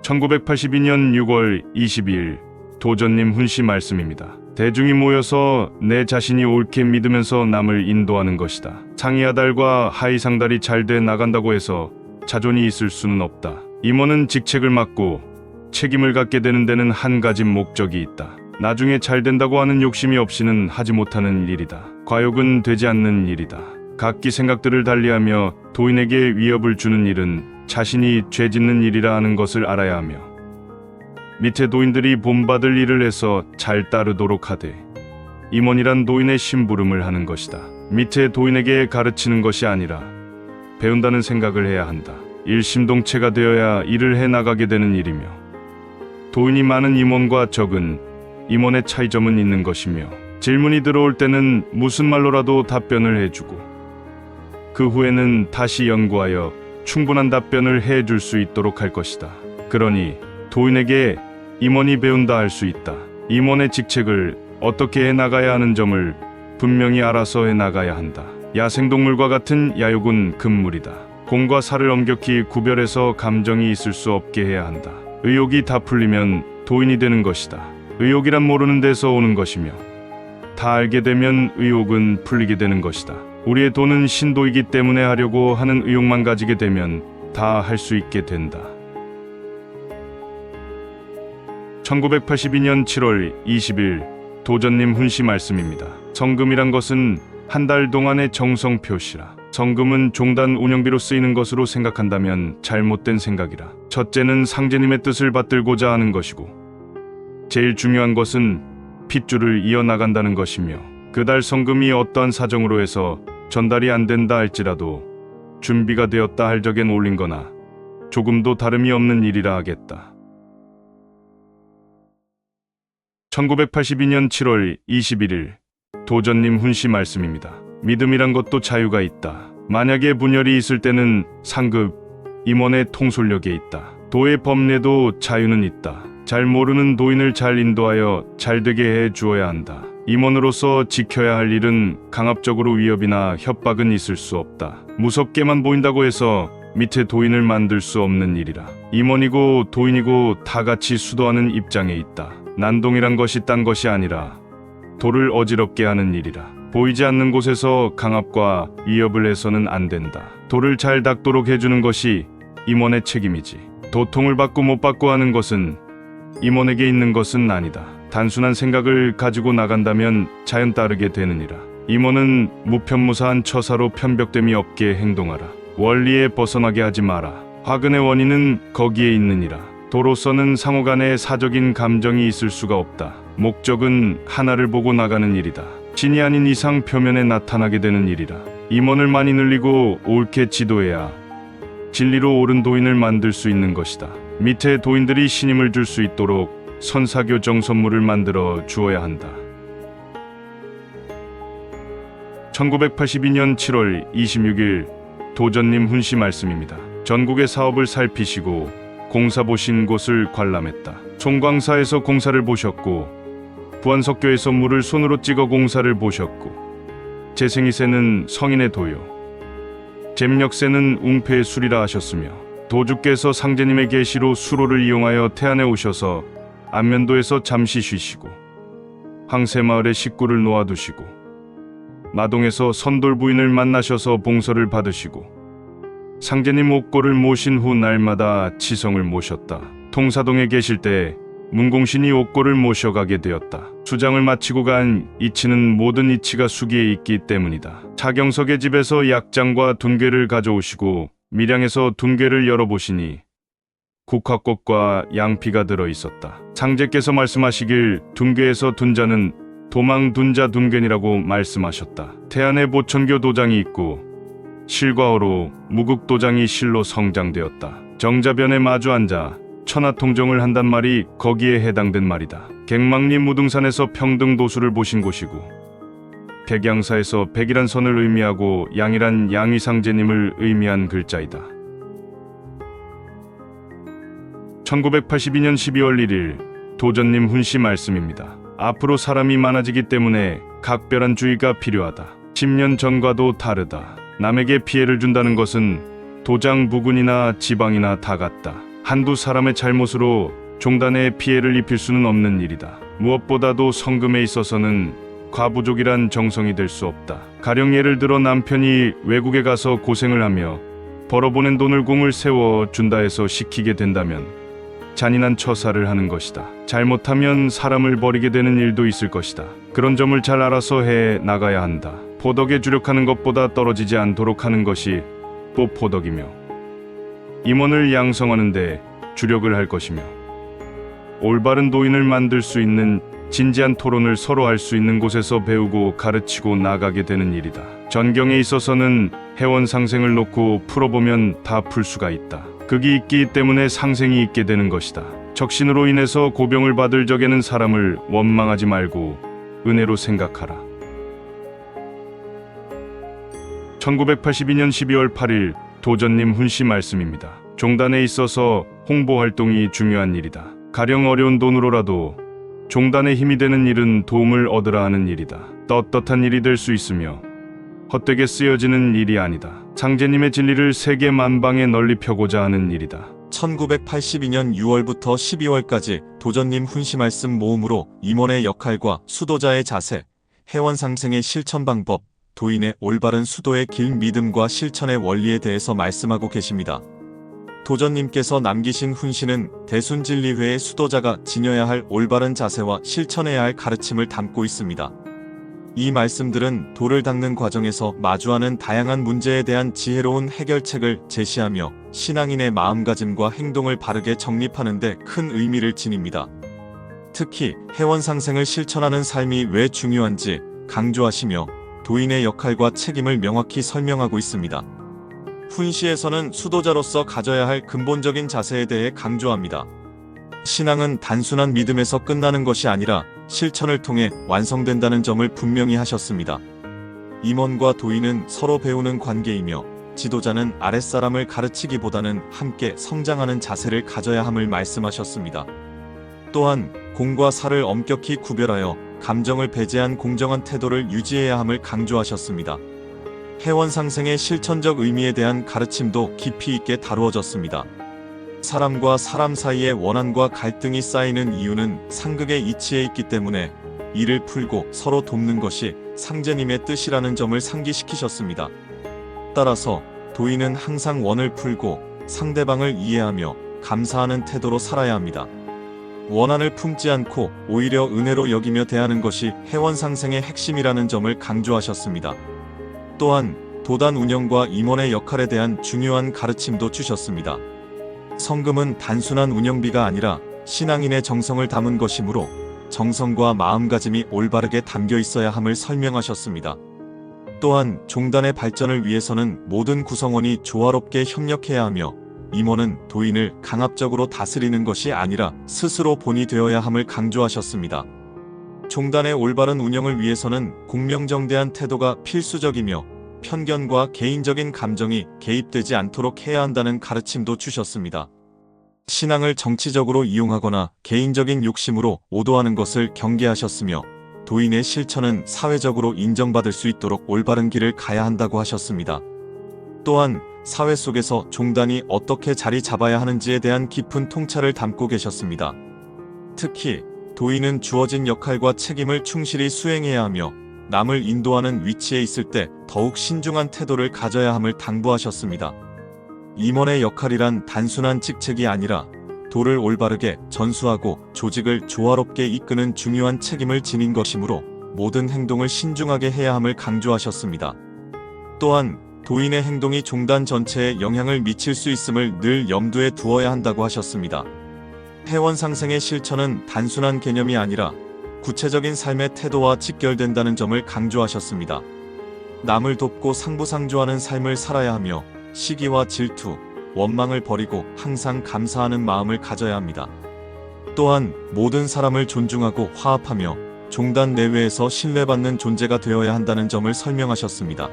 1982년 6월 22일 도전님 훈시 말씀입니다. 대중이 모여서 내 자신이 옳게 믿으면서 남을 인도하는 것이다. 상이하달과 하이상달이 잘 돼 나간다고 해서 자존이 있을 수는 없다. 임원은 직책을 맡고 책임을 갖게 되는 데는 한 가지 목적이 있다. 나중에 잘 된다고 하는 욕심이 없이는 하지 못하는 일이다. 과욕은 되지 않는 일이다. 각기 생각들을 달리하며 도인에게 위협을 주는 일은 자신이 죄 짓는 일이라 하는 것을 알아야 하며 밑에 도인들이 본받을 일을 해서 잘 따르도록 하되 임원이란 도인의 심부름을 하는 것이다. 밑에 도인에게 가르치는 것이 아니라 배운다는 생각을 해야 한다. 일심동체가 되어야 일을 해나가게 되는 일이며 도인이 많은 임원과 적은 임원의 차이점은 있는 것이며 질문이 들어올 때는 무슨 말로라도 답변을 해주고 그 후에는 다시 연구하여 충분한 답변을 해줄 수 있도록 할 것이다. 그러니 도인에게 임원이 배운다 할 수 있다. 임원의 직책을 어떻게 해나가야 하는 점을 분명히 알아서 해나가야 한다. 야생동물과 같은 야욕은 금물이다. 공과 사를 엄격히 구별해서 감정이 있을 수 없게 해야 한다. 의욕이 다 풀리면 도인이 되는 것이다. 의욕이란 모르는 데서 오는 것이며 다 알게 되면 의욕은 풀리게 되는 것이다. 우리의 도는 신도이기 때문에 하려고 하는 의욕만 가지게 되면 다 할 수 있게 된다. 1982년 7월 20일 도전님 훈시 말씀입니다. 성금이란 것은 한 달 동안의 정성 표시라. 성금은 종단 운영비로 쓰이는 것으로 생각한다면 잘못된 생각이라. 첫째는 상제님의 뜻을 받들고자 하는 것이고 제일 중요한 것은 핏줄을 이어나간다는 것이며 그달 성금이 어떠한 사정으로 해서 전달이 안 된다 할지라도 준비가 되었다 할 적엔 올린 거나 조금도 다름이 없는 일이라 하겠다. 1982년 7월 21일 도전님 훈시 말씀입니다. 믿음이란 것도 자유가 있다. 만약에 분열이 있을 때는 상급 임원의 통솔력에 있다. 도의 법례도 자유는 있다. 잘 모르는 도인을 잘 인도하여 잘 되게 해 주어야 한다. 임원으로서 지켜야 할 일은 강압적으로 위협이나 협박은 있을 수 없다. 무섭게만 보인다고 해서 밑에 도인을 만들 수 없는 일이라. 임원이고 도인이고 다 같이 수도하는 입장에 있다. 난동이란 것이 딴 것이 아니라 도를 어지럽게 하는 일이라. 보이지 않는 곳에서 강압과 위협을 해서는 안 된다. 도를 잘 닦도록 해주는 것이 임원의 책임이지. 도통을 받고 못 받고 하는 것은 임원에게 있는 것은 아니다. 단순한 생각을 가지고 나간다면 자연 따르게 되느니라. 임원은 무편무사한 처사로 편벽됨이 없게 행동하라. 원리에 벗어나게 하지 마라. 화근의 원인은 거기에 있느니라. 도로서는 상호간에 사적인 감정이 있을 수가 없다. 목적은 하나를 보고 나가는 일이다. 신이 아닌 이상 표면에 나타나게 되는 일이라. 임원을 많이 늘리고 옳게 지도해야 진리로 옳은 도인을 만들 수 있는 것이다. 밑에 도인들이 신임을 줄 수 있도록 선사교 정선물을 만들어 주어야 한다. 1982년 7월 26일 도전님 훈시 말씀입니다. 전국의 사업을 살피시고 공사 보신 곳을 관람했다. 송광사에서 공사를 보셨고 부안석교에서 물을 손으로 찍어 공사를 보셨고 재생이세는 성인의 도요 잼력세는 웅패의 술이라 하셨으며 도주께서 상제님의 계시로 수로를 이용하여 태안에 오셔서 안면도에서 잠시 쉬시고 황새마을에 식구를 놓아두시고 마동에서 선돌 부인을 만나셔서 봉서를 받으시고 상제님 옥고를 모신 후 날마다 치성을 모셨다. 통사동에 계실 때 문공신이 옥고를 모셔가게 되었다. 수장을 마치고 간 이치는 모든 이치가 수기에 있기 때문이다. 차경석의 집에서 약장과 둔괴를 가져오시고 밀양에서 둔괴를 열어보시니 국화꽃과 양피가 들어있었다. 상제께서 말씀하시길 둔괴에서 둔자는 도망 둔자 둔괴니라고 말씀하셨다. 태안에 보천교 도장이 있고 실과호로 무국도장이 실로 성장되었다. 정자변에 마주 앉아 천하통정을 한단 말이 거기에 해당된 말이다. 객망리 무등산에서 평등도수를 보신 곳이고 백양사에서 백이란 선을 의미하고 양이란 양위상제님을 의미한 글자이다. 1982년 12월 1일 도전님 훈시 말씀입니다. 앞으로 사람이 많아지기 때문에 각별한 주의가 필요하다. 10년 전과도 다르다. 남에게 피해를 준다는 것은 도장 부근이나 지방이나 다 같다. 한두 사람의 잘못으로 종단에 피해를 입힐 수는 없는 일이다. 무엇보다도 성금에 있어서는 과부족이란 정성이 될 수 없다. 가령 예를 들어 남편이 외국에 가서 고생을 하며 벌어보낸 돈을 공을 세워 준다 해서 시키게 된다면 잔인한 처사를 하는 것이다. 잘못하면 사람을 버리게 되는 일도 있을 것이다. 그런 점을 잘 알아서 해 나가야 한다. 포덕에 주력하는 것보다 떨어지지 않도록 하는 것이 또 포덕이며, 임원을 양성하는 데 주력을 할 것이며, 올바른 도인을 만들 수 있는 진지한 토론을 서로 할 수 있는 곳에서 배우고 가르치고 나가게 되는 일이다. 전경에 있어서는 해원 상생을 놓고 풀어보면 다 풀 수가 있다. 극이 있기 때문에 상생이 있게 되는 것이다. 적신으로 인해서 고병을 받을 적에는 사람을 원망하지 말고 은혜로 생각하라. 1982년 12월 8일 도전님 훈시 말씀입니다. 종단에 있어서 홍보 활동이 중요한 일이다. 가령 어려운 돈으로라도 종단에 힘이 되는 일은 도움을 얻으라 하는 일이다. 떳떳한 일이 될 수 있으며 헛되게 쓰여지는 일이 아니다. 상제님의 진리를 세계 만방에 널리 펴고자 하는 일이다. 1982년 6월부터 12월까지 도전님 훈시 말씀 모음으로 임원의 역할과 수도자의 자세, 해원 상생의 실천 방법, 도인의 올바른 수도의 길 믿음과 실천의 원리에 대해서 말씀하고 계십니다. 도전님께서 남기신 훈시는 대순진리회의 수도자가 지녀야 할 올바른 자세와 실천해야 할 가르침을 담고 있습니다. 이 말씀들은 도를 닦는 과정에서 마주하는 다양한 문제에 대한 지혜로운 해결책을 제시하며 신앙인의 마음가짐과 행동을 바르게 정립하는 데 큰 의미를 지닙니다. 특히 해원상생을 실천하는 삶이 왜 중요한지 강조하시며 도인의 역할과 책임을 명확히 설명하고 있습니다. 훈시에서는 수도자로서 가져야 할 근본적인 자세에 대해 강조합니다. 신앙은 단순한 믿음에서 끝나는 것이 아니라 실천을 통해 완성된다는 점을 분명히 하셨습니다. 임원과 도인은 서로 배우는 관계이며 지도자는 아랫사람을 가르치기보다는 함께 성장하는 자세를 가져야 함을 말씀하셨습니다. 또한 공과 사를 엄격히 구별하여 감정을 배제한 공정한 태도를 유지해야 함을 강조하셨습니다. 해원상생의 실천적 의미에 대한 가르침도 깊이 있게 다루어졌습니다. 사람과 사람 사이의 원한과 갈등이 쌓이는 이유는 상극의 이치에 있기 때문에 이를 풀고 서로 돕는 것이 상제님의 뜻이라는 점을 상기시키셨습니다. 따라서 도인은 항상 원을 풀고 상대방을 이해하며 감사하는 태도로 살아야 합니다. 원한을 품지 않고 오히려 은혜로 여기며 대하는 것이 해원상생의 핵심이라는 점을 강조하셨습니다. 또한 도단 운영과 임원의 역할에 대한 중요한 가르침도 주셨습니다. 성금은 단순한 운영비가 아니라 신앙인의 정성을 담은 것이므로 정성과 마음가짐이 올바르게 담겨 있어야 함을 설명하셨습니다. 또한 종단의 발전을 위해서는 모든 구성원이 조화롭게 협력해야 하며 임원은 도인을 강압적으로 다스리는 것이 아니라 스스로 본이 되어야 함을 강조하셨습니다. 종단의 올바른 운영을 위해서는 공명정대한 태도가 필수적이며 편견과 개인적인 감정이 개입되지 않도록 해야 한다는 가르침도 주셨습니다. 신앙을 정치적으로 이용하거나 개인적인 욕심으로 오도하는 것을 경계하셨으며 도인의 실천은 사회적으로 인정받을 수 있도록 올바른 길을 가야 한다고 하셨습니다. 또한 사회 속에서 종단이 어떻게 자리 잡아야 하는지에 대한 깊은 통찰을 담고 계셨습니다. 특히 도인은 주어진 역할과 책임을 충실히 수행해야 하며 남을 인도하는 위치에 있을 때 더욱 신중한 태도를 가져야 함을 당부하셨습니다. 임원의 역할이란 단순한 직책이 아니라 도를 올바르게 전수하고 조직을 조화롭게 이끄는 중요한 책임을 지닌 것이므로 모든 행동을 신중하게 해야 함을 강조하셨습니다. 또한 도인의 행동이 종단 전체에 영향을 미칠 수 있음을 늘 염두에 두어야 한다고 하셨습니다. 해원상생의 실천은 단순한 개념이 아니라 구체적인 삶의 태도와 직결된다는 점을 강조하셨습니다. 남을 돕고 상부상조하는 삶을 살아야 하며 시기와 질투, 원망을 버리고 항상 감사하는 마음을 가져야 합니다. 또한 모든 사람을 존중하고 화합하며 종단 내외에서 신뢰받는 존재가 되어야 한다는 점을 설명하셨습니다.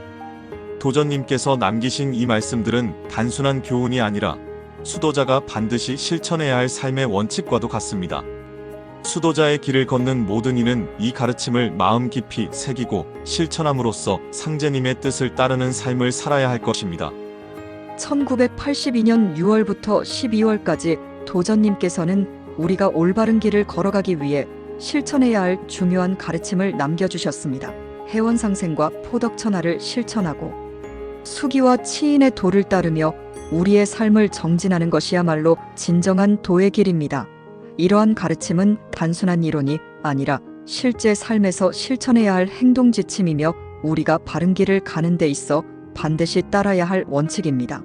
도전님께서 남기신 이 말씀들은 단순한 교훈이 아니라 수도자가 반드시 실천해야 할 삶의 원칙과도 같습니다. 수도자의 길을 걷는 모든 이는 이 가르침을 마음 깊이 새기고 실천함으로써 상제님의 뜻을 따르는 삶을 살아야 할 것입니다. 1982년 6월부터 12월까지 도전님께서는 우리가 올바른 길을 걸어가기 위해 실천해야 할 중요한 가르침을 남겨주셨습니다. 해원상생과 포덕천하를 실천하고 수기와 치인의 도를 따르며 우리의 삶을 정진하는 것이야말로 진정한 도의 길입니다. 이러한 가르침은 단순한 이론이 아니라 실제 삶에서 실천해야 할 행동 지침이며 우리가 바른 길을 가는 데 있어 반드시 따라야 할 원칙입니다.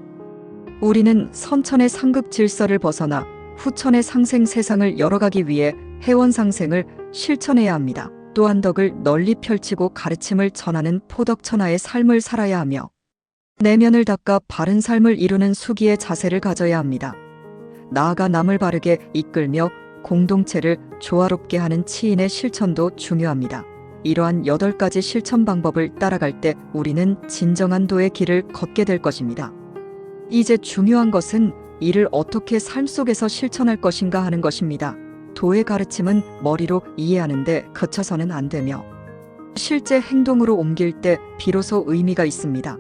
우리는 선천의 상급 질서를 벗어나 후천의 상생 세상을 열어가기 위해 해원상생을 실천해야 합니다. 또한 덕을 널리 펼치고 가르침을 전하는 포덕천하의 삶을 살아야 하며 내면을 닦아 바른 삶을 이루는 수기의 자세를 가져야 합니다. 나아가 남을 바르게 이끌며 공동체를 조화롭게 하는 치인의 실천도 중요합니다. 이러한 8가지 실천 방법을 따라갈 때 우리는 진정한 도의 길을 걷게 될 것입니다. 이제 중요한 것은 이를 어떻게 삶 속에서 실천할 것인가 하는 것입니다. 도의 가르침은 머리로 이해하는데 그쳐서는 안 되며 실제 행동으로 옮길 때 비로소 의미가 있습니다.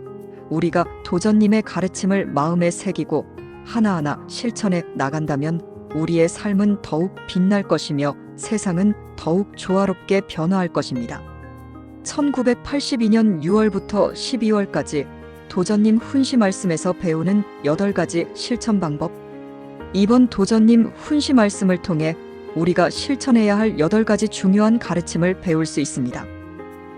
우리가 도전님의 가르침을 마음에 새기고 하나하나 실천해 나간다면 우리의 삶은 더욱 빛날 것이며 세상은 더욱 조화롭게 변화할 것입니다. 1982년 6월부터 12월까지 도전님 훈시 말씀에서 배우는 8가지 실천 방법. 이번 도전님 훈시 말씀을 통해 우리가 실천해야 할 8가지 중요한 가르침을 배울 수 있습니다.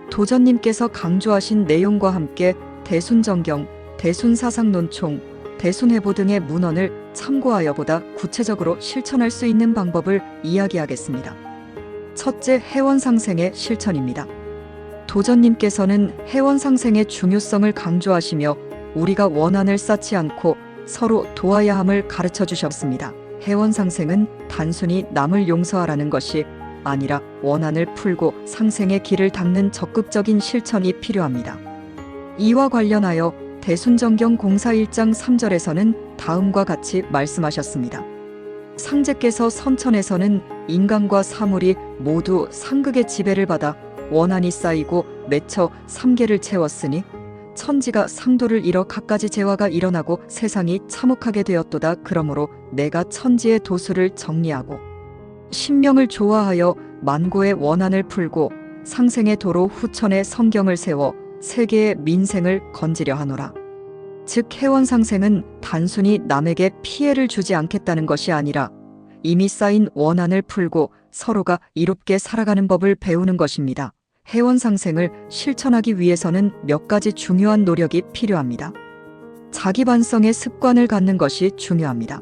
도전님께서 강조하신 내용과 함께 대순정경, 대순사상논총, 대순회보 등의 문헌을 참고하여 보다 구체적으로 실천할 수 있는 방법을 이야기하겠습니다. 첫째, 해원상생의 실천입니다. 도전님께서는 해원상생의 중요성을 강조하시며 우리가 원한을 쌓지 않고 서로 도와야 함을 가르쳐 주셨습니다. 해원상생은 단순히 남을 용서하라는 것이 아니라 원한을 풀고 상생의 길을 닦는 적극적인 실천이 필요합니다. 이와 관련하여 대순정경 공사 1장 3절에서는 다음과 같이 말씀하셨습니다. 상제께서 선천에서는 인간과 사물이 모두 상극의 지배를 받아 원한이 쌓이고 맺혀 삼계를 채웠으니 천지가 상도를 잃어 갖가지 재화가 일어나고 세상이 참혹하게 되었도다. 그러므로 내가 천지의 도수를 정리하고 신명을 조화하여 만고의 원한을 풀고 상생의 도로 후천의 성경을 세워 세계의 민생을 건지려 하노라. 즉 해원상생은 단순히 남에게 피해를 주지 않겠다는 것이 아니라 이미 쌓인 원한을 풀고 서로가 이롭게 살아가는 법을 배우는 것입니다. 해원상생을 실천하기 위해서는 몇 가지 중요한 노력이 필요합니다. 자기 반성의 습관을 갖는 것이 중요합니다.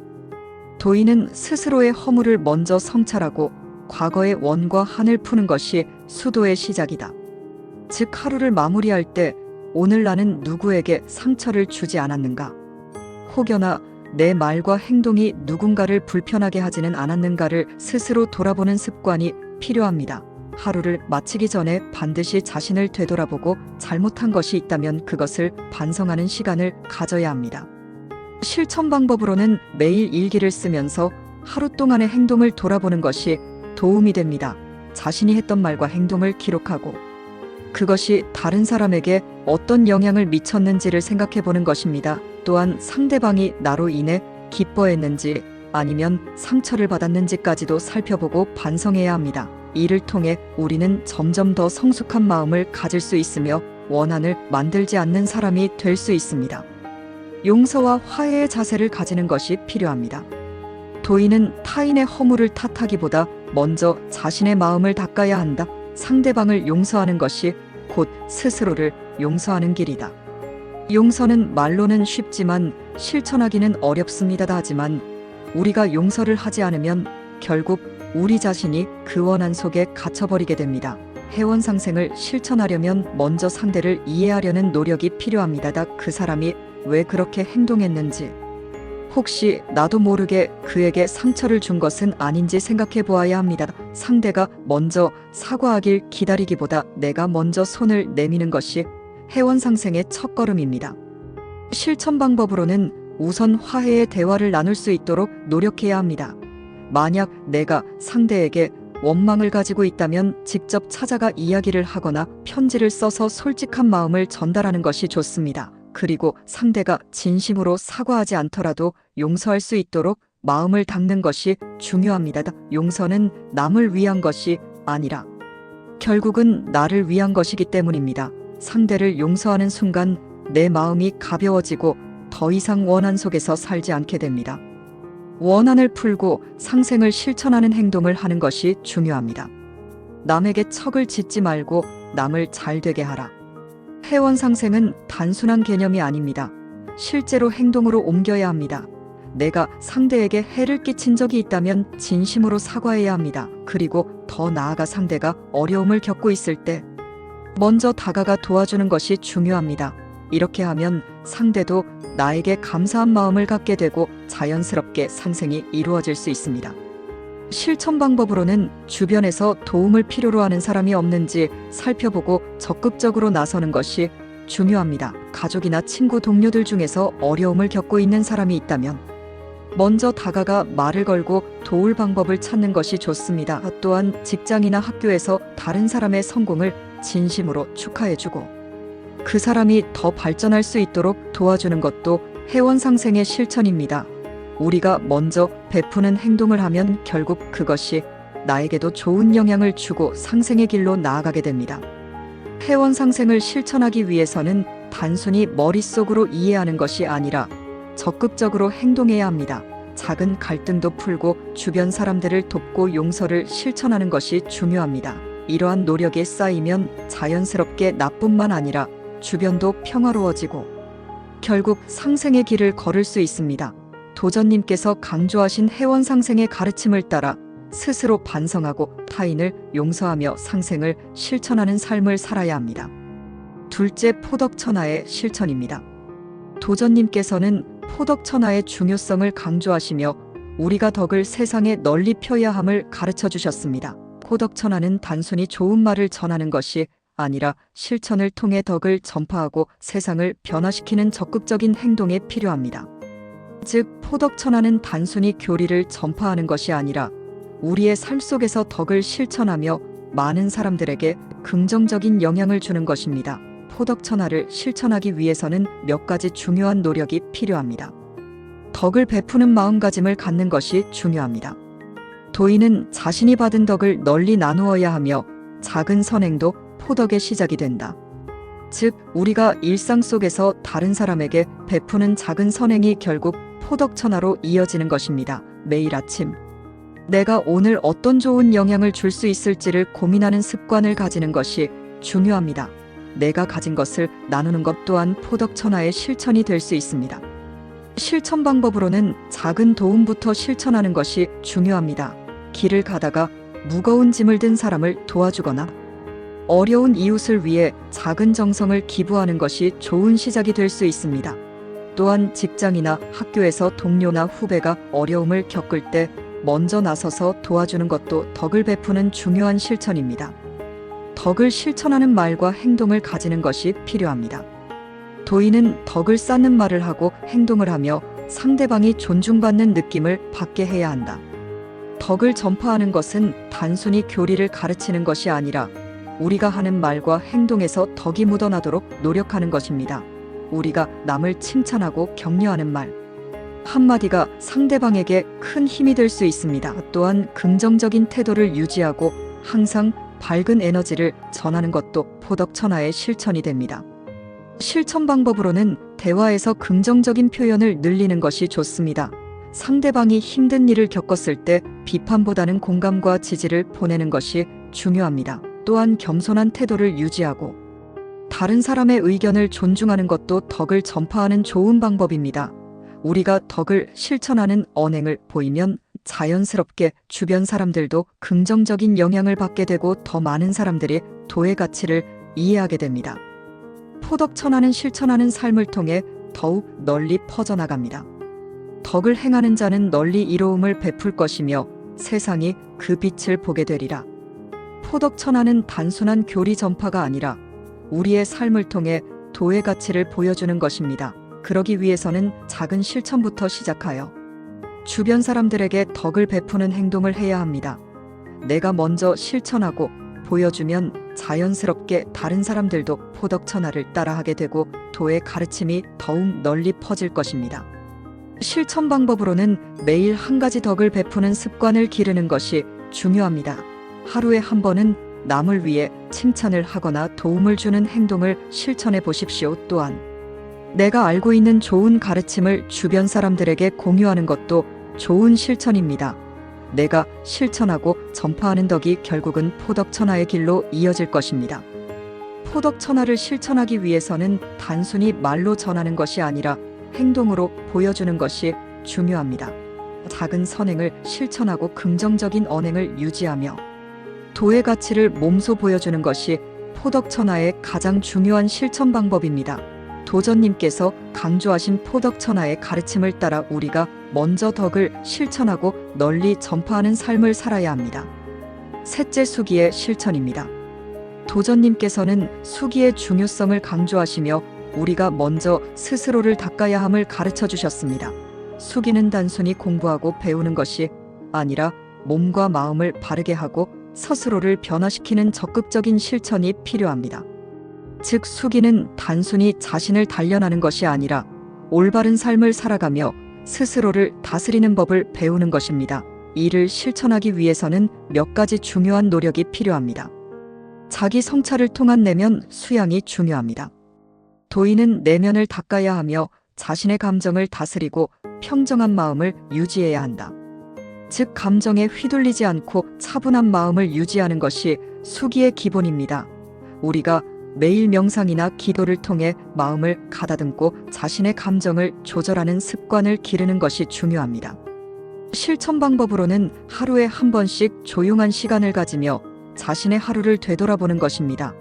도인은 스스로의 허물을 먼저 성찰하고 과거의 원과 한을 푸는 것이 수도의 시작이다. 즉 하루를 마무리할 때 오늘 나는 누구에게 상처를 주지 않았는가? 혹여나 내 말과 행동이 누군가를 불편하게 하지는 않았는가를 스스로 돌아보는 습관이 필요합니다. 하루를 마치기 전에 반드시 자신을 되돌아보고 잘못한 것이 있다면 그것을 반성하는 시간을 가져야 합니다. 실천 방법으로는 매일 일기를 쓰면서 하루 동안의 행동을 돌아보는 것이 도움이 됩니다. 자신이 했던 말과 행동을 기록하고 그것이 다른 사람에게 어떤 영향을 미쳤는지를 생각해 보는 것입니다. 또한 상대방이 나로 인해 기뻐했는지 아니면 상처를 받았는지까지도 살펴보고 반성해야 합니다. 이를 통해 우리는 점점 더 성숙한 마음을 가질 수 있으며 원한을 만들지 않는 사람이 될 수 있습니다. 용서와 화해의 자세를 가지는 것이 필요합니다. 도인은 타인의 허물을 탓하기보다 먼저 자신의 마음을 닦아야 한다. 상대방을 용서하는 것이 곧 스스로를 용서하는 길이다. 용서는 말로는 쉽지만 실천하기는 어렵습니다. 하지만 우리가 용서를 하지 않으면 결국 우리 자신이 그 원한 속에 갇혀버리게 됩니다. 해원상생을 실천하려면 먼저 상대를 이해하려는 노력이 필요합니다. 그 사람이 왜 그렇게 행동했는지, 혹시 나도 모르게 그에게 상처를 준 것은 아닌지 생각해 보아야 합니다. 상대가 먼저 사과하길 기다리기보다 내가 먼저 손을 내미는 것이 해원상생의 첫걸음입니다. 실천 방법으로는 우선 화해의 대화를 나눌 수 있도록 노력해야 합니다. 만약 내가 상대에게 원망을 가지고 있다면 직접 찾아가 이야기를 하거나 편지를 써서 솔직한 마음을 전달하는 것이 좋습니다. 그리고 상대가 진심으로 사과하지 않더라도 용서할 수 있도록 마음을 닦는 것이 중요합니다. 용서는 남을 위한 것이 아니라 결국은 나를 위한 것이기 때문입니다. 상대를 용서하는 순간 내 마음이 가벼워지고 더 이상 원한 속에서 살지 않게 됩니다. 원한을 풀고 상생을 실천하는 행동을 하는 것이 중요합니다. 남에게 척을 짓지 말고 남을 잘 되게 하라. 해원상생은 단순한 개념이 아닙니다. 실제로 행동으로 옮겨야 합니다. 내가 상대에게 해를 끼친 적이 있다면 진심으로 사과해야 합니다. 그리고 더 나아가 상대가 어려움을 겪고 있을 때 먼저 다가가 도와주는 것이 중요합니다. 이렇게 하면 상대도 나에게 감사한 마음을 갖게 되고 자연스럽게 상생이 이루어질 수 있습니다. 실천 방법으로는 주변에서 도움을 필요로 하는 사람이 없는지 살펴보고 적극적으로 나서는 것이 중요합니다. 가족이나 친구, 동료들 중에서 어려움을 겪고 있는 사람이 있다면 먼저 다가가 말을 걸고 도울 방법을 찾는 것이 좋습니다. 또한 직장이나 학교에서 다른 사람의 성공을 진심으로 축하해주고 그 사람이 더 발전할 수 있도록 도와주는 것도 해원상생의 실천입니다. 우리가 먼저 베푸는 행동을 하면 결국 그것이 나에게도 좋은 영향을 주고 상생의 길로 나아가게 됩니다. 해원상생을 실천하기 위해서는 단순히 머릿속으로 이해하는 것이 아니라 적극적으로 행동해야 합니다. 작은 갈등도 풀고 주변 사람들을 돕고 용서를 실천하는 것이 중요합니다. 이러한 노력이 쌓이면 자연스럽게 나뿐만 아니라 주변도 평화로워지고 결국 상생의 길을 걸을 수 있습니다. 도전님께서 강조하신 해원상생의 가르침을 따라 스스로 반성하고 타인을 용서하며 상생을 실천하는 삶을 살아야 합니다. 둘째, 포덕천하의 실천입니다. 도전님께서는 포덕천하의 중요성을 강조하시며 우리가 덕을 세상에 널리 펴야 함을 가르쳐 주셨습니다. 포덕천하는 단순히 좋은 말을 전하는 것이 아니라 실천을 통해 덕을 전파하고 세상을 변화시키는 적극적인 행동에 필요합니다. 즉, 포덕천하는 단순히 교리를 전파하는 것이 아니라 우리의 삶 속에서 덕을 실천하며 많은 사람들에게 긍정적인 영향을 주는 것입니다. 포덕천하를 실천하기 위해서는 몇 가지 중요한 노력이 필요합니다. 덕을 베푸는 마음가짐을 갖는 것이 중요합니다. 도인은 자신이 받은 덕을 널리 나누어야 하며 작은 선행도 포덕의 시작이 된다. 즉, 우리가 일상 속에서 다른 사람에게 베푸는 작은 선행이 결국 포덕천하로 이어지는 것입니다. 매일 아침 내가 오늘 어떤 좋은 영향을 줄 수 있을지를 고민하는 습관을 가지는 것이 중요합니다. 내가 가진 것을 나누는 것 또한 포덕천하의 실천이 될 수 있습니다. 실천 방법으로는 작은 도움부터 실천하는 것이 중요합니다. 길을 가다가 무거운 짐을 든 사람을 도와주거나 어려운 이웃을 위해 작은 정성을 기부하는 것이 좋은 시작이 될 수 있습니다. 또한 직장이나 학교에서 동료나 후배가 어려움을 겪을 때 먼저 나서서 도와주는 것도 덕을 베푸는 중요한 실천입니다. 덕을 실천하는 말과 행동을 가지는 것이 필요합니다. 도인은 덕을 쌓는 말을 하고 행동을 하며 상대방이 존중받는 느낌을 받게 해야 한다. 덕을 전파하는 것은 단순히 교리를 가르치는 것이 아니라 우리가 하는 말과 행동에서 덕이 묻어나도록 노력하는 것입니다. 우리가 남을 칭찬하고 격려하는 말 한마디가 상대방에게 큰 힘이 될 수 있습니다. 또한 긍정적인 태도를 유지하고 항상 밝은 에너지를 전하는 것도 포덕천하의 실천이 됩니다. 실천 방법으로는 대화에서 긍정적인 표현을 늘리는 것이 좋습니다. 상대방이 힘든 일을 겪었을 때 비판보다는 공감과 지지를 보내는 것이 중요합니다. 또한 겸손한 태도를 유지하고 다른 사람의 의견을 존중하는 것도 덕을 전파하는 좋은 방법입니다. 우리가 덕을 실천하는 언행을 보이면 자연스럽게 주변 사람들도 긍정적인 영향을 받게 되고 더 많은 사람들이 도의 가치를 이해하게 됩니다. 포덕천하는 실천하는 삶을 통해 더욱 널리 퍼져나갑니다. 덕을 행하는 자는 널리 이로움을 베풀 것이며 세상이 그 빛을 보게 되리라. 포덕천하는 단순한 교리 전파가 아니라 우리의 삶을 통해 도의 가치를 보여주는 것입니다. 그러기 위해서는 작은 실천부터 시작하여 주변 사람들에게 덕을 베푸는 행동을 해야 합니다. 내가 먼저 실천하고 보여주면 자연스럽게 다른 사람들도 포덕천하를 따라하게 되고 도의 가르침이 더욱 널리 퍼질 것입니다. 실천 방법으로는 매일 한 가지 덕을 베푸는 습관을 기르는 것이 중요합니다. 하루에 한 번은 남을 위해 칭찬을 하거나 도움을 주는 행동을 실천해 보십시오. 또한 내가 알고 있는 좋은 가르침을 주변 사람들에게 공유하는 것도 좋은 실천입니다. 내가 실천하고 전파하는 덕이 결국은 포덕천하의 길로 이어질 것입니다. 포덕천하를 실천하기 위해서는 단순히 말로 전하는 것이 아니라 행동으로 보여주는 것이 중요합니다. 작은 선행을 실천하고 긍정적인 언행을 유지하며 도의 가치를 몸소 보여주는 것이 포덕천하의 가장 중요한 실천 방법입니다. 도전님께서 강조하신 포덕천하의 가르침을 따라 우리가 먼저 덕을 실천하고 널리 전파하는 삶을 살아야 합니다. 셋째, 수기의 실천입니다. 도전님께서는 수기의 중요성을 강조하시며 우리가 먼저 스스로를 닦아야 함을 가르쳐 주셨습니다. 수기는 단순히 공부하고 배우는 것이 아니라 몸과 마음을 바르게 하고 스스로를 변화시키는 적극적인 실천이 필요합니다. 즉, 수기는 단순히 자신을 단련하는 것이 아니라 올바른 삶을 살아가며 스스로를 다스리는 법을 배우는 것입니다. 이를 실천하기 위해서는 몇 가지 중요한 노력이 필요합니다. 자기 성찰을 통한 내면 수양이 중요합니다. 도인은 내면을 닦아야 하며 자신의 감정을 다스리고 평정한 마음을 유지해야 한다. 즉, 감정에 휘둘리지 않고 차분한 마음을 유지하는 것이 수기의 기본입니다. 우리가 매일 명상이나 기도를 통해 마음을 가다듬고 자신의 감정을 조절하는 습관을 기르는 것이 중요합니다. 실천 방법으로는 하루에 한 번씩 조용한 시간을 가지며 자신의 하루를 되돌아보는 것입니다.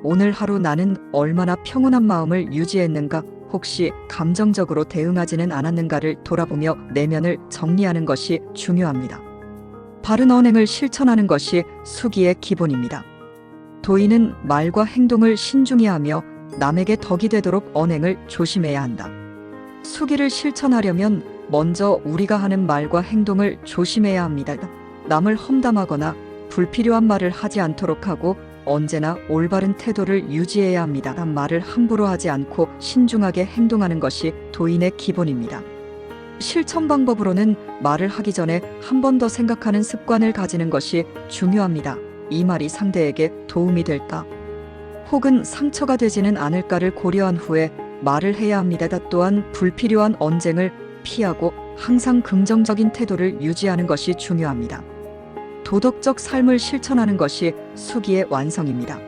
오늘 하루 나는 얼마나 평온한 마음을 유지했는가, 혹시 감정적으로 대응하지는 않았는가를 돌아보며 내면을 정리하는 것이 중요합니다. 바른 언행을 실천하는 것이 수기의 기본입니다. 도인은 말과 행동을 신중히 하며 남에게 덕이 되도록 언행을 조심해야 한다. 수기를 실천하려면 먼저 우리가 하는 말과 행동을 조심해야 합니다. 남을 험담하거나 불필요한 말을 하지 않도록 하고 언제나 올바른 태도를 유지해야 합니다. 말을 함부로 하지 않고 신중하게 행동하는 것이 도인의 기본입니다. 실천 방법으로는 말을 하기 전에 한 번 더 생각하는 습관을 가지는 것이 중요합니다. 이 말이 상대에게 도움이 될까? 혹은 상처가 되지는 않을까를 고려한 후에 말을 해야 합니다. 또한 불필요한 언쟁을 피하고 항상 긍정적인 태도를 유지하는 것이 중요합니다. 도덕적 삶을 실천하는 것이 수기의 완성입니다.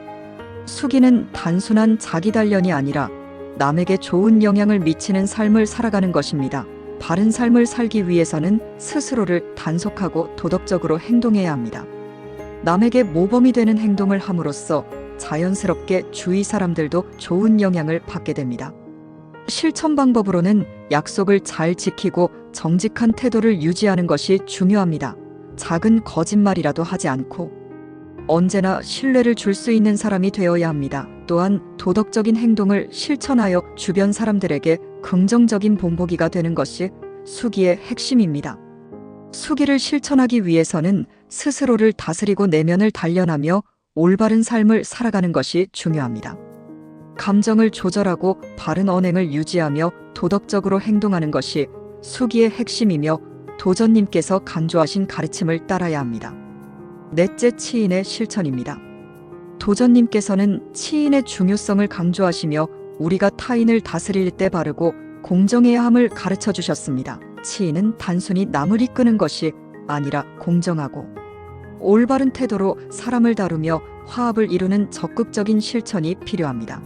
수기는 단순한 자기 단련이 아니라 남에게 좋은 영향을 미치는 삶을 살아가는 것입니다. 바른 삶을 살기 위해서는 스스로를 단속하고 도덕적으로 행동해야 합니다. 남에게 모범이 되는 행동을 함으로써 자연스럽게 주위 사람들도 좋은 영향을 받게 됩니다. 실천 방법으로는 약속을 잘 지키고 정직한 태도를 유지하는 것이 중요합니다. 작은 거짓말이라도 하지 않고 언제나 신뢰를 줄 수 있는 사람이 되어야 합니다. 또한 도덕적인 행동을 실천하여 주변 사람들에게 긍정적인 본보기가 되는 것이 수기의 핵심입니다. 수기를 실천하기 위해서는 스스로를 다스리고 내면을 단련하며 올바른 삶을 살아가는 것이 중요합니다. 감정을 조절하고 바른 언행을 유지하며 도덕적으로 행동하는 것이 수기의 핵심이며 도전님께서 강조하신 가르침을 따라야 합니다. 넷째, 치인의 실천입니다. 도전님께서는 치인의 중요성을 강조하시며 우리가 타인을 다스릴 때 바르고 공정해야 함을 가르쳐 주셨습니다. 치인은 단순히 남을 이끄는 것이 아니라 공정하고 올바른 태도로 사람을 다루며 화합을 이루는 적극적인 실천이 필요합니다.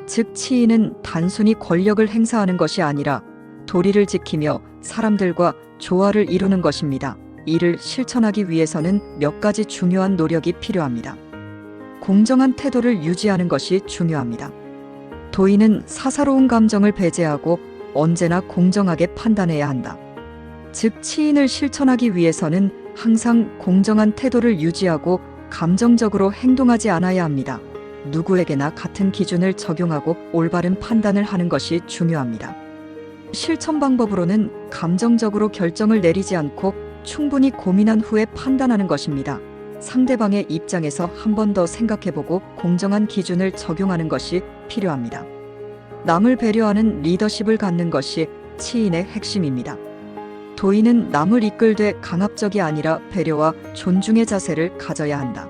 즉, 치인은 단순히 권력을 행사하는 것이 아니라 도리를 지키며 사람들과 조화를 이루는 것입니다. 이를 실천하기 위해서는 몇 가지 중요한 노력이 필요합니다. 공정한 태도를 유지하는 것이 중요합니다. 도인은 사사로운 감정을 배제하고 언제나 공정하게 판단해야 한다. 즉, 치인을 실천하기 위해서는 항상 공정한 태도를 유지하고 감정적으로 행동하지 않아야 합니다. 누구에게나 같은 기준을 적용하고 올바른 판단을 하는 것이 중요합니다. 실천 방법으로는 감정적으로 결정을 내리지 않고 충분히 고민한 후에 판단하는 것입니다. 상대방의 입장에서 한 번 더 생각해보고 공정한 기준을 적용하는 것이 필요합니다. 남을 배려하는 리더십을 갖는 것이 치인의 핵심입니다. 도인은 남을 이끌되 강압적이 아니라 배려와 존중의 자세를 가져야 한다.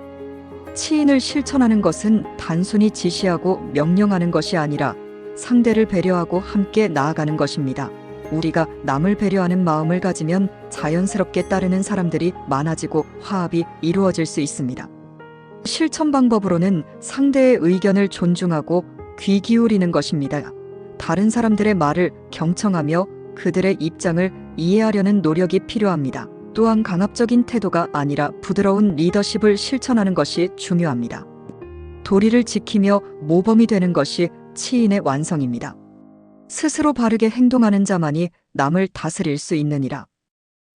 치인을 실천하는 것은 단순히 지시하고 명령하는 것이 아니라 상대를 배려하고 함께 나아가는 것입니다. 우리가 남을 배려하는 마음을 가지면 자연스럽게 따르는 사람들이 많아지고 화합이 이루어질 수 있습니다. 실천 방법으로는 상대의 의견을 존중하고 귀 기울이는 것입니다. 다른 사람들의 말을 경청하며 그들의 입장을 이해하려는 노력이 필요합니다. 또한 강압적인 태도가 아니라 부드러운 리더십을 실천하는 것이 중요합니다. 도리를 지키며 모범이 되는 것이 치인의 완성입니다. 스스로 바르게 행동하는 자만이 남을 다스릴 수 있느니라.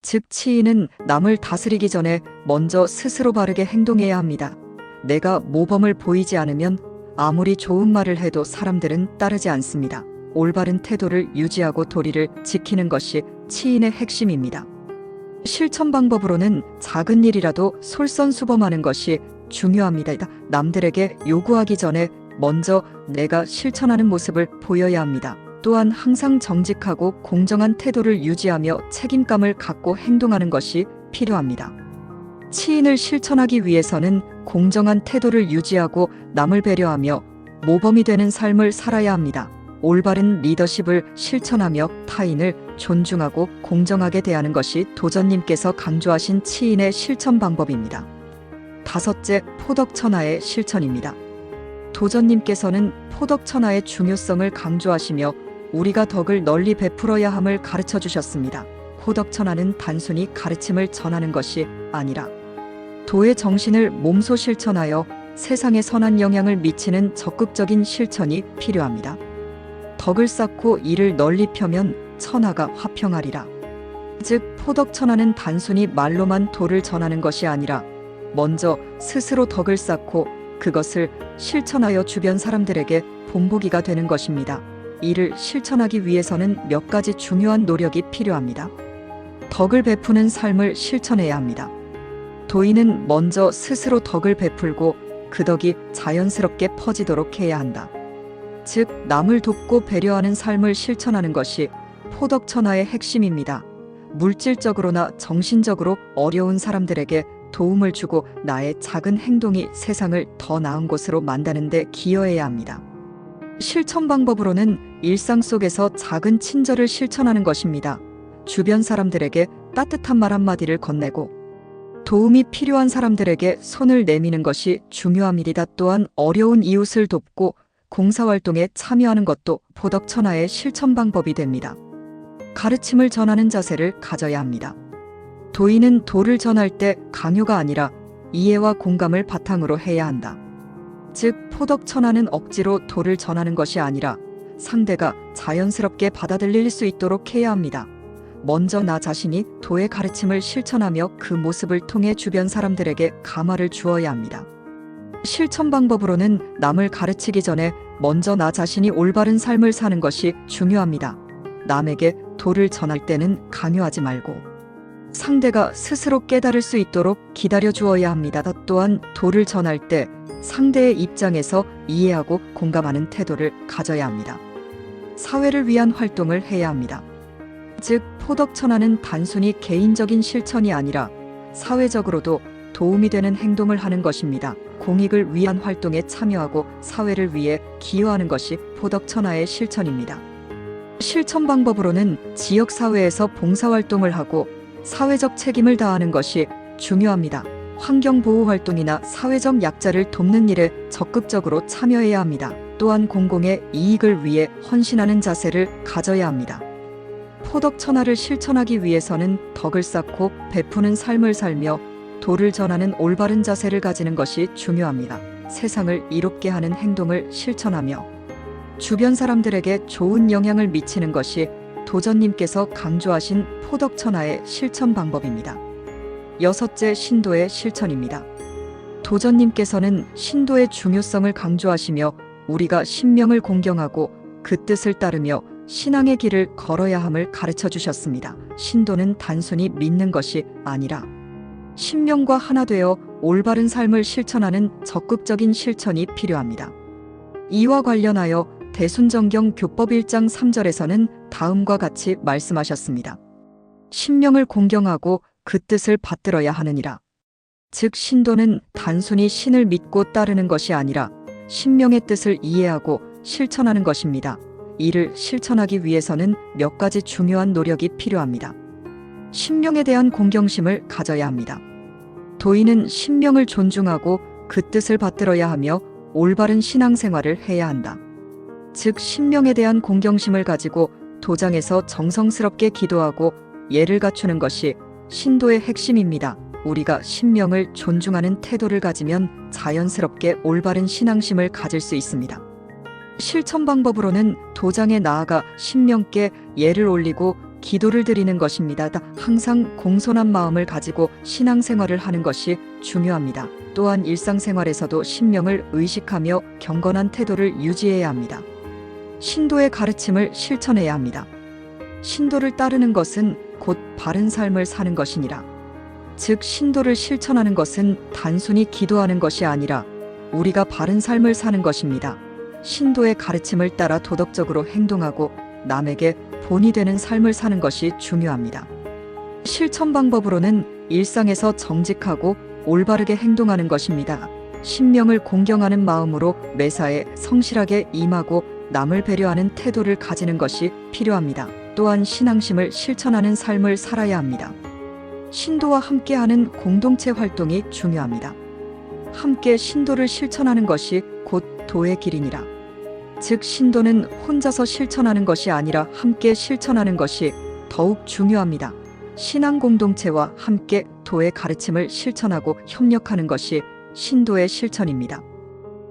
즉 치인은 남을 다스리기 전에 먼저 스스로 바르게 행동해야 합니다. 내가 모범을 보이지 않으면 아무리 좋은 말을 해도 사람들은 따르지 않습니다. 올바른 태도를 유지하고 도리를 지키는 것이 치인의 핵심입니다. 실천 방법으로는 작은 일이라도 솔선수범하는 것이 중요합니다. 남들에게 요구하기 전에 먼저 내가 실천하는 모습을 보여야 합니다. 또한 항상 정직하고 공정한 태도를 유지하며 책임감을 갖고 행동하는 것이 필요합니다. 치인을 실천하기 위해서는 공정한 태도를 유지하고 남을 배려하며 모범이 되는 삶을 살아야 합니다. 올바른 리더십을 실천하며 타인을 존중하고 공정하게 대하는 것이 도전님께서 강조하신 치인의 실천 방법입니다. 5째, 포덕천하의 실천입니다. 도전님께서는 포덕천하의 중요성을 강조하시며 우리가 덕을 널리 베풀어야 함을 가르쳐 주셨습니다. 포덕천하는 단순히 가르침을 전하는 것이 아니라 도의 정신을 몸소 실천하여 세상에 선한 영향을 미치는 적극적인 실천이 필요합니다. 덕을 쌓고 이를 널리 펴면 천하가 화평하리라. 즉 포덕천하는 단순히 말로만 도를 전하는 것이 아니라 먼저 스스로 덕을 쌓고 그것을 실천하여 주변 사람들에게 본보기가 되는 것입니다. 이를 실천하기 위해서는 몇 가지 중요한 노력이 필요합니다. 덕을 베푸는 삶을 실천해야 합니다. 도인은 먼저 스스로 덕을 베풀고 그 덕이 자연스럽게 퍼지도록 해야 한다. 즉 남을 돕고 배려하는 삶을 실천하는 것이 포덕천하의 핵심입니다. 물질적으로나 정신적으로 어려운 사람들에게 도움을 주고 나의 작은 행동이 세상을 더 나은 곳으로 만드는 데 기여해야 합니다. 실천 방법으로는 일상 속에서 작은 친절을 실천하는 것입니다. 주변 사람들에게 따뜻한 말 한마디를 건네고 도움이 필요한 사람들에게 손을 내미는 것이 중요합니다. 또한 어려운 이웃을 돕고 봉사활동에 참여하는 것도 포덕천하의 실천 방법이 됩니다. 가르침을 전하는 자세를 가져야 합니다. 도인은 도를 전할 때 강요가 아니라 이해와 공감을 바탕으로 해야 한다. 즉 포덕천하는 억지로 도를 전하는 것이 아니라 상대가 자연스럽게 받아들일 수 있도록 해야 합니다. 먼저 나 자신이 도의 가르침을 실천하며 그 모습을 통해 주변 사람들에게 감화를 주어야 합니다. 실천 방법으로는 남을 가르치기 전에 먼저 나 자신이 올바른 삶을 사는 것이 중요합니다. 남에게 도를 전할 때는 강요하지 말고 상대가 스스로 깨달을 수 있도록 기다려 주어야 합니다. 또한 도를 전할 때 상대의 입장에서 이해하고 공감하는 태도를 가져야 합니다. 사회를 위한 활동을 해야 합니다. 즉 포덕천하는 단순히 개인적인 실천이 아니라 사회적으로도 도움이 되는 행동을 하는 것입니다. 공익을 위한 활동에 참여하고 사회를 위해 기여하는 것이 포덕천하의 실천입니다. 실천 방법으로는 지역사회에서 봉사활동을 하고 사회적 책임을 다하는 것이 중요합니다. 환경보호 활동이나 사회적 약자를 돕는 일에 적극적으로 참여해야 합니다. 또한 공공의 이익을 위해 헌신하는 자세를 가져야 합니다. 포덕천하를 실천하기 위해서는 덕을 쌓고 베푸는 삶을 살며 도를 전하는 올바른 자세를 가지는 것이 중요합니다. 세상을 이롭게 하는 행동을 실천하며 주변 사람들에게 좋은 영향을 미치는 것이 도전님께서 강조하신 포덕천하의 실천 방법입니다. 6째, 신도의 실천입니다. 도전님께서는 신도의 중요성을 강조하시며 우리가 신명을 공경하고 그 뜻을 따르며 신앙의 길을 걸어야 함을 가르쳐 주셨습니다. 신도는 단순히 믿는 것이 아니라 신명과 하나 되어 올바른 삶을 실천하는 적극적인 실천이 필요합니다. 이와 관련하여 대순정경 교법 1장 3절에서는 다음과 같이 말씀하셨습니다. 신명을 공경하고 그 뜻을 받들어야 하느니라. 즉 신도는 단순히 신을 믿고 따르는 것이 아니라 신명의 뜻을 이해하고 실천하는 것입니다. 이를 실천하기 위해서는 몇 가지 중요한 노력이 필요합니다. 신명에 대한 공경심을 가져야 합니다. 도인은 신명을 존중하고 그 뜻을 받들어야 하며 올바른 신앙생활을 해야 한다. 즉 신명에 대한 공경심을 가지고 도장에서 정성스럽게 기도하고 예를 갖추는 것이 신도의 핵심입니다. 우리가 신명을 존중하는 태도를 가지면 자연스럽게 올바른 신앙심을 가질 수 있습니다. 실천 방법으로는 도장에 나아가 신명께 예를 올리고 기도를 드리는 것입니다. 항상 공손한 마음을 가지고 신앙생활을 하는 것이 중요합니다. 또한 일상생활에서도 신명을 의식하며 경건한 태도를 유지해야 합니다. 신도의 가르침을 실천해야 합니다. 신도를 따르는 것은 곧 바른 삶을 사는 것이니라. 즉 신도를 실천하는 것은 단순히 기도하는 것이 아니라 우리가 바른 삶을 사는 것입니다. 신도의 가르침을 따라 도덕적으로 행동하고 남에게 본이 되는 삶을 사는 것이 중요합니다. 실천 방법으로는 일상에서 정직하고 올바르게 행동하는 것입니다. 신명을 공경하는 마음으로 매사에 성실하게 임하고 남을 배려하는 태도를 가지는 것이 필요합니다. 또한 신앙심을 실천하는 삶을 살아야 합니다. 신도와 함께하는 공동체 활동이 중요합니다. 함께 신도를 실천하는 것이 곧 도의 길이니라. 즉 신도는 혼자서 실천하는 것이 아니라 함께 실천하는 것이 더욱 중요합니다. 신앙 공동체와 함께 도의 가르침을 실천하고 협력하는 것이 신도의 실천입니다.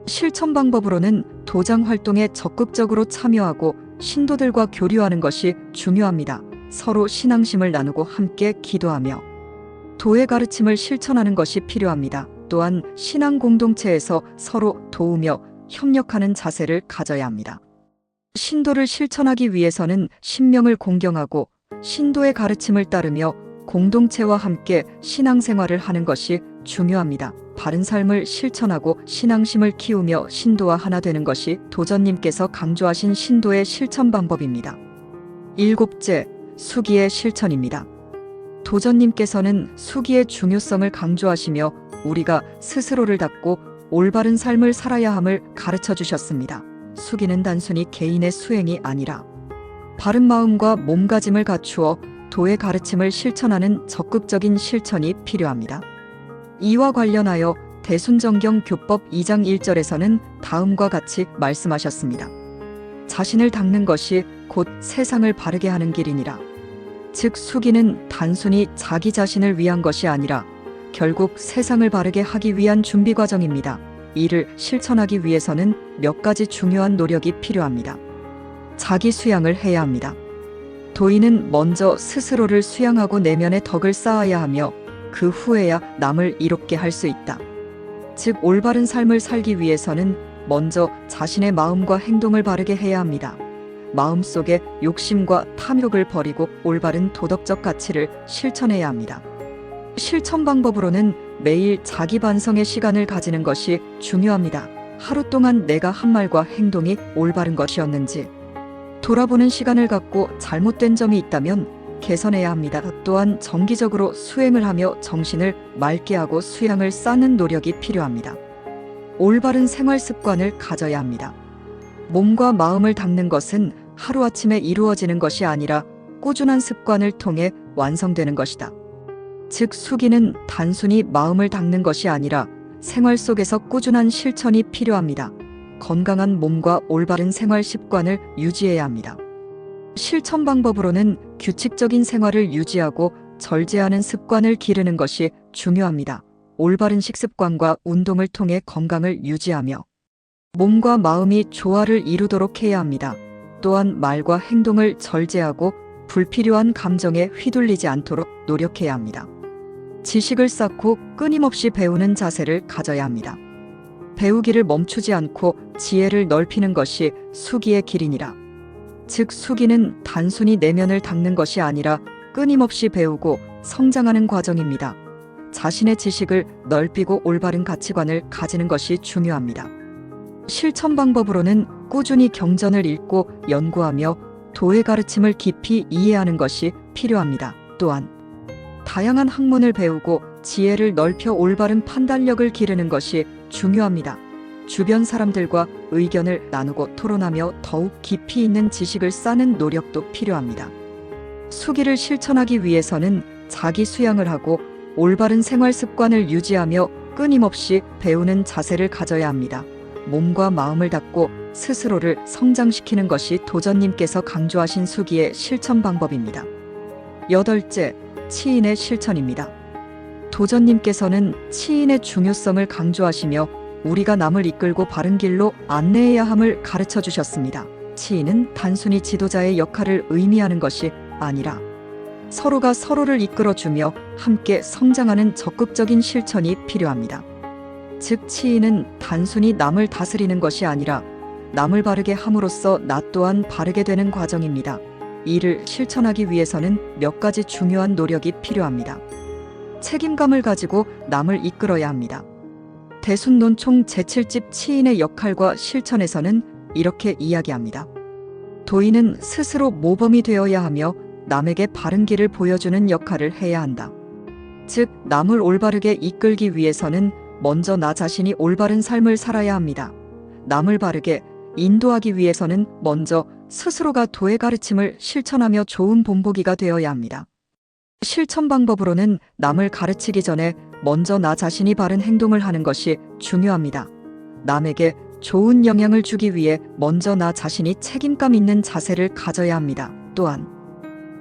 실천 방법으로는 도장 활동에 적극적으로 참여하고 신도들과 교류하는 것이 중요합니다. 서로 신앙심을 나누고 함께 기도하며 도의 가르침을 실천하는 것이 필요합니다. 또한 신앙 공동체에서 서로 도우며 협력하는 자세를 가져야 합니다. 신도를 실천하기 위해서는 신명을 공경하고 신도의 가르침을 따르며 공동체와 함께 신앙생활을 하는 것이 중요합니다. 바른 삶을 실천하고 신앙심을 키우며 신도와 하나 되는 것이 도전님께서 강조하신 신도의 실천 방법입니다. 7째, 수기의 실천입니다. 도전님께서는 수기의 중요성을 강조하시며 우리가 스스로를 닦고 올바른 삶을 살아야 함을 가르쳐 주셨습니다. 수기는 단순히 개인의 수행이 아니라 바른 마음과 몸가짐을 갖추어 도의 가르침을 실천하는 적극적인 실천이 필요합니다. 이와 관련하여 대순정경 교법 2장 1절에서는 다음과 같이 말씀하셨습니다. 자신을 닦는 것이 곧 세상을 바르게 하는 길이니라. 즉 수기는 단순히 자기 자신을 위한 것이 아니라 결국 세상을 바르게 하기 위한 준비 과정입니다. 이를 실천하기 위해서는 몇 가지 중요한 노력이 필요합니다. 자기 수양을 해야 합니다. 도인은 먼저 스스로를 수양하고 내면의 덕을 쌓아야 하며 그 후에야 남을 이롭게 할 수 있다. 즉 올바른 삶을 살기 위해서는 먼저 자신의 마음과 행동을 바르게 해야 합니다. 마음속에 욕심과 탐욕을 버리고 올바른 도덕적 가치를 실천해야 합니다. 실천 방법으로는 매일 자기 반성의 시간을 가지는 것이 중요합니다. 하루 동안 내가 한 말과 행동이 올바른 것이었는지 돌아보는 시간을 갖고 잘못된 점이 있다면 개선해야 합니다. 또한 정기적으로 수행을 하며 정신을 맑게 하고 수양을 쌓는 노력이 필요합니다. 올바른 생활 습관을 가져야 합니다. 몸과 마음을 닦는 것은 하루아침에 이루어지는 것이 아니라 꾸준한 습관을 통해 완성되는 것이다. 즉 수기는 단순히 마음을 닦는 것이 아니라 생활 속에서 꾸준한 실천이 필요합니다. 건강한 몸과 올바른 생활 습관을 유지해야 합니다. 실천 방법으로는 규칙적인 생활을 유지하고 절제하는 습관을 기르는 것이 중요합니다. 올바른 식습관과 운동을 통해 건강을 유지하며 몸과 마음이 조화를 이루도록 해야 합니다. 또한 말과 행동을 절제하고 불필요한 감정에 휘둘리지 않도록 노력해야 합니다. 지식을 쌓고 끊임없이 배우는 자세를 가져야 합니다. 배우기를 멈추지 않고 지혜를 넓히는 것이 수기의 길이니라. 즉 수기는 단순히 내면을 닦는 것이 아니라 끊임없이 배우고 성장하는 과정입니다. 자신의 지식을 넓히고 올바른 가치관을 가지는 것이 중요합니다. 실천 방법으로는 꾸준히 경전을 읽고 연구하며 도의 가르침을 깊이 이해하는 것이 필요합니다. 또한 다양한 학문을 배우고 지혜를 넓혀 올바른 판단력을 기르는 것이 중요합니다. 주변 사람들과 의견을 나누고 토론하며 더욱 깊이 있는 지식을 쌓는 노력도 필요합니다. 수기를 실천하기 위해서는 자기 수양을 하고 올바른 생활 습관을 유지하며 끊임없이 배우는 자세를 가져야 합니다. 몸과 마음을 닫고 스스로를 성장시키는 것이 도전님께서 강조하신 수기의 실천 방법입니다. 8째, 치인의 실천입니다. 도전님께서는 치인의 중요성을 강조하시며 우리가 남을 이끌고 바른 길로 안내해야 함을 가르쳐 주셨습니다. 치인은 단순히 지도자의 역할을 의미하는 것이 아니라 서로가 서로를 이끌어주며 함께 성장하는 적극적인 실천이 필요합니다. 즉, 치인은 단순히 남을 다스리는 것이 아니라 남을 바르게 함으로써 나 또한 바르게 되는 과정입니다. 이를 실천하기 위해서는 몇 가지 중요한 노력이 필요합니다. 책임감을 가지고 남을 이끌어야 합니다. 대순논총 제7집 치인의 역할과 실천에서는 이렇게 이야기합니다. 도인은 스스로 모범이 되어야 하며 남에게 바른 길을 보여주는 역할을 해야 한다. 즉, 남을 올바르게 이끌기 위해서는 먼저 나 자신이 올바른 삶을 살아야 합니다. 남을 바르게 인도하기 위해서는 먼저 스스로가 도의 가르침을 실천하며 좋은 본보기가 되어야 합니다. 실천 방법으로는 남을 가르치기 전에 먼저 나 자신이 바른 행동을 하는 것이 중요합니다. 남에게 좋은 영향을 주기 위해 먼저 나 자신이 책임감 있는 자세를 가져야 합니다. 또한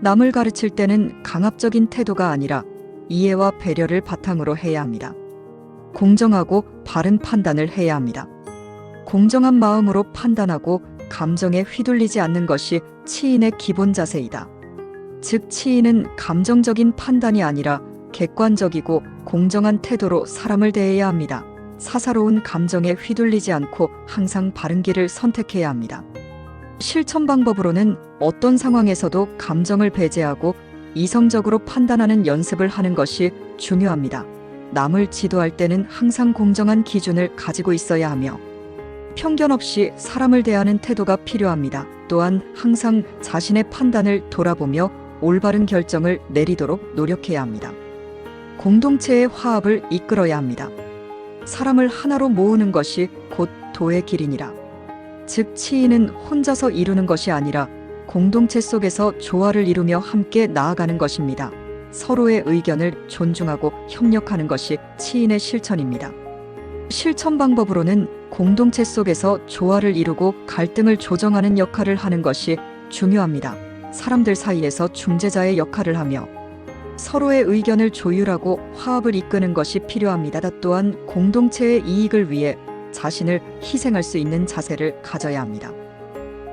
남을 가르칠 때는 강압적인 태도가 아니라 이해와 배려를 바탕으로 해야 합니다. 공정하고 바른 판단을 해야 합니다. 공정한 마음으로 판단하고 감정에 휘둘리지 않는 것이 치인의 기본 자세이다. 즉, 치인은 감정적인 판단이 아니라 객관적이고 공정한 태도로 사람을 대해야 합니다. 사사로운 감정에 휘둘리지 않고 항상 바른 길을 선택해야 합니다. 실천 방법으로는 어떤 상황에서도 감정을 배제하고 이성적으로 판단하는 연습을 하는 것이 중요합니다. 남을 지도할 때는 항상 공정한 기준을 가지고 있어야 하며 편견 없이 사람을 대하는 태도가 필요합니다. 또한 항상 자신의 판단을 돌아보며 올바른 결정을 내리도록 노력해야 합니다. 공동체의 화합을 이끌어야 합니다. 사람을 하나로 모으는 것이 곧 도의 길이니라. 즉, 치인은 혼자서 이루는 것이 아니라 공동체 속에서 조화를 이루며 함께 나아가는 것입니다. 서로의 의견을 존중하고 협력하는 것이 치인의 실천입니다. 실천 방법으로는 공동체 속에서 조화를 이루고 갈등을 조정하는 역할을 하는 것이 중요합니다. 사람들 사이에서 중재자의 역할을 하며 서로의 의견을 조율하고 화합을 이끄는 것이 필요합니다. 또한 공동체의 이익을 위해 자신을 희생할 수 있는 자세를 가져야 합니다.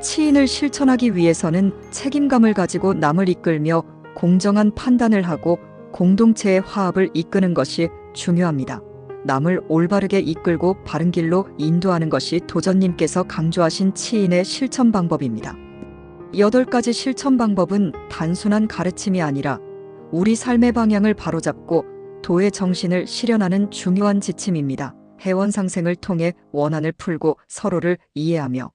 치인을 실천하기 위해서는 책임감을 가지고 남을 이끌며 공정한 판단을 하고 공동체의 화합을 이끄는 것이 중요합니다. 남을 올바르게 이끌고 바른 길로 인도하는 것이 도전님께서 강조하신 치인의 실천 방법입니다. 8가지 실천 방법은 단순한 가르침이 아니라 우리 삶의 방향을 바로잡고 도의 정신을 실현하는 중요한 지침입니다. 해원상생을 통해 원한을 풀고 서로를 이해하며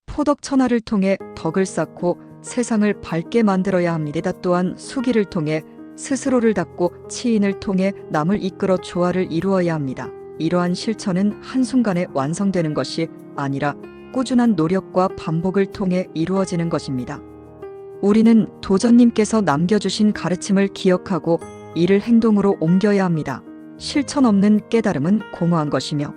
포덕천하를 통해 덕을 쌓고 세상을 밝게 만들어야 합니다. 또한 수기를 통해 스스로를 닦고 치인을 통해 남을 이끌어 조화를 이루어야 합니다. 이러한 실천은 한순간에 완성되는 것이 아니라 꾸준한 노력과 반복을 통해 이루어지는 것입니다. 우리는 도전님께서 남겨주신 가르침을 기억하고 이를 행동으로 옮겨야 합니다. 실천 없는 깨달음은 공허한 것이며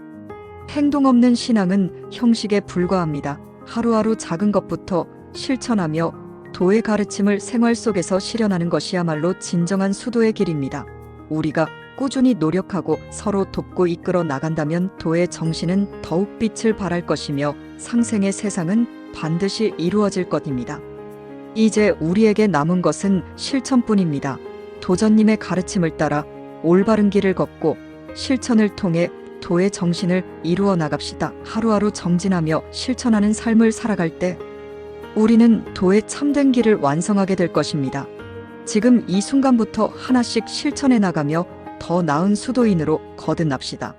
행동 없는 신앙은 형식에 불과합니다. 하루하루 작은 것부터 실천하며 도의 가르침을 생활 속에서 실현하는 것이야말로 진정한 수도의 길입니다. 우리가 꾸준히 노력하고 서로 돕고 이끌어 나간다면 도의 정신은 더욱 빛을 발할 것이며 상생의 세상은 반드시 이루어질 것입니다. 이제 우리에게 남은 것은 실천뿐입니다. 도전님의 가르침을 따라 올바른 길을 걷고 실천을 통해 도의 정신을 이루어 나갑시다. 하루하루 정진하며 실천하는 삶을 살아갈 때 우리는 도의 참된 길을 완성하게 될 것입니다. 지금 이 순간부터 하나씩 실천해 나가며 더 나은 수도인으로 거듭납시다.